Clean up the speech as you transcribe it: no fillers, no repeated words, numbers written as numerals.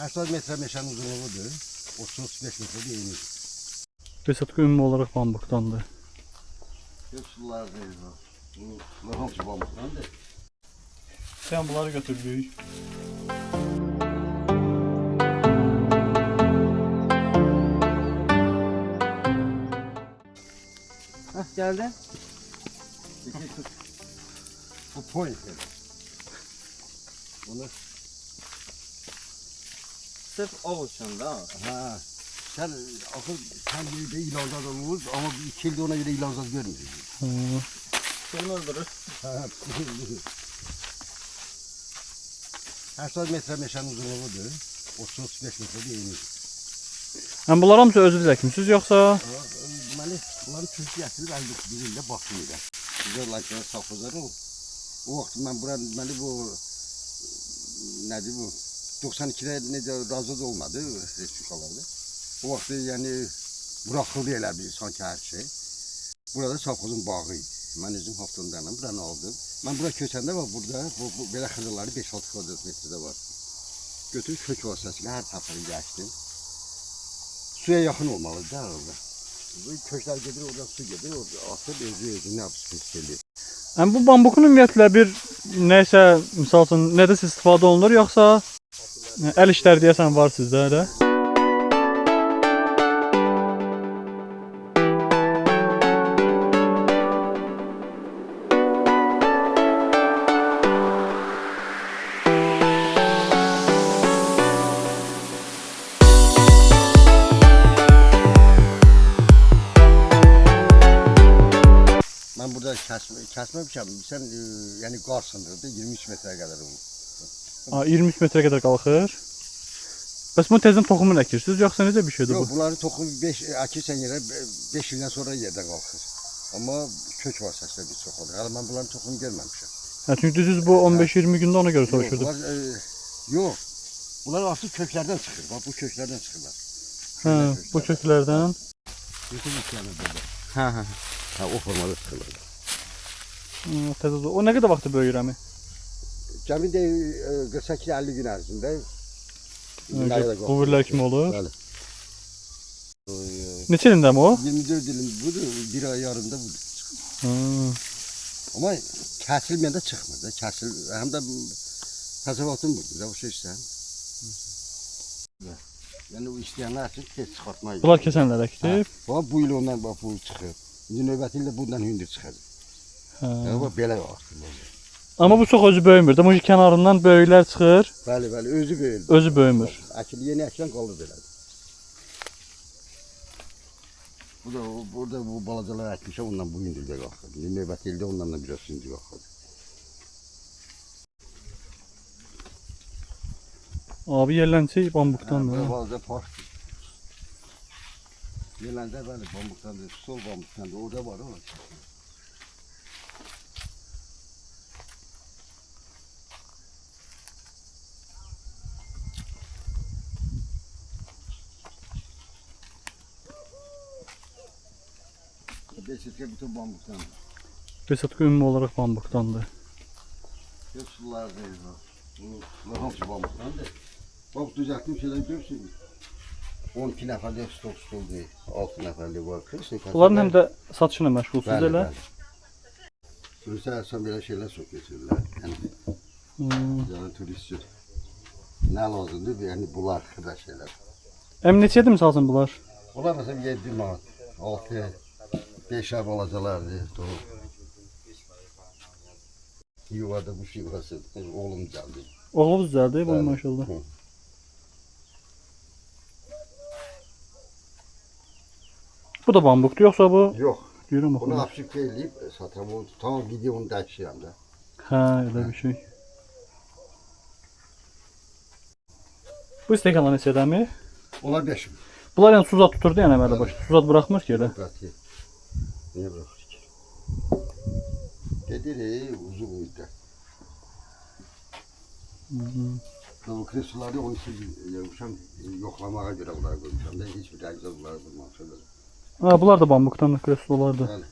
80 metre meşənin uzunluğudur. 30-35 metre de eniyor. Besatqı ümumi olarak bambuktandır. Yoxsullar deyil o. Bunlar hamısı pamukdandır. Sen bunları götürdük. Hah geldi. İki tut. Bu point yani. Bunu Sırf o için da. ha sen akıl sen bir de ilazat olur ama bir 2 yılda ona göre ilazat görmüyorsun. Şunu öldürür. Ha. 80 metre meşənin uzunluğudur. 30-35 metre de eniyor. Hem bunlar hamısı özünüz əkmisiniz yoxsa? Deməli, bunları Türkiyə gətirib 59 ildə Bakıya. Bizə laçlara safozları o. O vaxt mən bura deməli bu nədir bu? 92-də necə razı da olmadı respublikalarda. O vaxt yəni buraxıldı elə bir sanki hər şey. Burada safozun bağı idi. Mən özüm haftanlarla buranı aldım. Mən bura köçəndə bax burada bu belə xırdaları 5-6 kvadrat metrdə var. Götürüb kök vasitəsilə hər tərəfini gəçdim. Suya yaxın olmalıdır da orada. Kökler gelir oradan su gelir orada atır özü ne yapsın istedir. Hem bu bambukun ümumiyyətlə bir neysə misal üçün nədə istifadə olunur yoxsa əl işləri deyəsən var sizdə elə? Ben burada kesmemişim. Sen yani qar sındırdı 23 metreye kadar olur. 23 metrə qədər qalxır. Bəs bunu tezdən toxumunu əkirsiniz yoxsa necə bir şeydir bu? Yok bunları toxum 5 akirsen yere 5 ildən sonra yerden qalxır. Ama kök var səslə bir çox olur. Hələ mən bunların toxumunu görməmişəm. Hə, çünki düzüz bu 15-20 gündə ona görə soruşurdum. Yok. Bunlar artık köklerden çıxır. Bak bu köklerden çıxırlar. Hə, bu köklərdən. Bütün içlerine böyle. Hə. Ha o formada çıxırlar. Təzə o nə qədər vaxtda böyüyür əmi? Cəmi də 48-50 gün ərzində Quvurlar kimi olur. Bəli. Neçə ilində mi o? 24 ilin budur, bir ay yarımda budur. Ama kəsilməyəndə çıxmır da, həm də təsəvvüratım budur da, o şey istəyən. Yəni o istəyənlər üçün tez çıxartmayı. Bunlar kəsənlər əkdir. Bax bu il ondan bax bu çıxır. İndi növbəti ildə bundan hündür çıxır. Yəni bax belə artıq. Amma bu çox özü böyümür də, bu kənarından böyüklər çıxır. Bəli, özü böyür. Özü böyümür. Əkili yeni əkilən qalır belədir. Bu da burada bu balacalar əkmişəm, ondan bu hündürdə qalxır. İndi növbəti ildə ondan da biraz hündür qalxır. Abi yerlənçi bambukdandır. Bu balaca parkdır. Yerləndə bəli bambukdandır, sol bambukdandır. Orada var o. Beşikte bütün bambuktandır. Besatqı ümumi olarak bambukdandır. Yoxsullar deyil o. Bunlar hamısı bambukdandır. Bak düzəltdim şeyler görürsün. 12 nəfərlik stol deyil. 6 nəfərlik var. Bunların həm də satışına məşğulsunuz elə? Turistlər sən belə şeylər çox getirirlər. Yəni turist üçün nə lazımdır? Yəni bunlar xırda şeylər. Əmi neçədir misal üçün bunlar? Bunlar məsələn 7 manat, 6, 5 ay balacalardır. Yuvada bu şey burası. Oğlum gəldi. Oğlunuz düzəldi bu maşallah. Bu da bambukdur yoxsa bu? Yox. Görürəm Bunu oxuyur. apşifə eləyib satam. Tamam videonu da açıram da. Hə, elə bir şey. Bu stəkanlar neçədir əmi? Onlar 5 min. Bunlar yəni suzat tuturdu yəni əmələ başda. Suzat buraxmır ki elə. Niyə bırakır ki? Gedir uzun müddət. Bu kresoları 12 gün yapmışam, yoklamağa göre bunları koymuşam da hiçbir rəqsə bunları bulmamışam. Ha, bunlar da bambukdan kreslolardır. Bəli.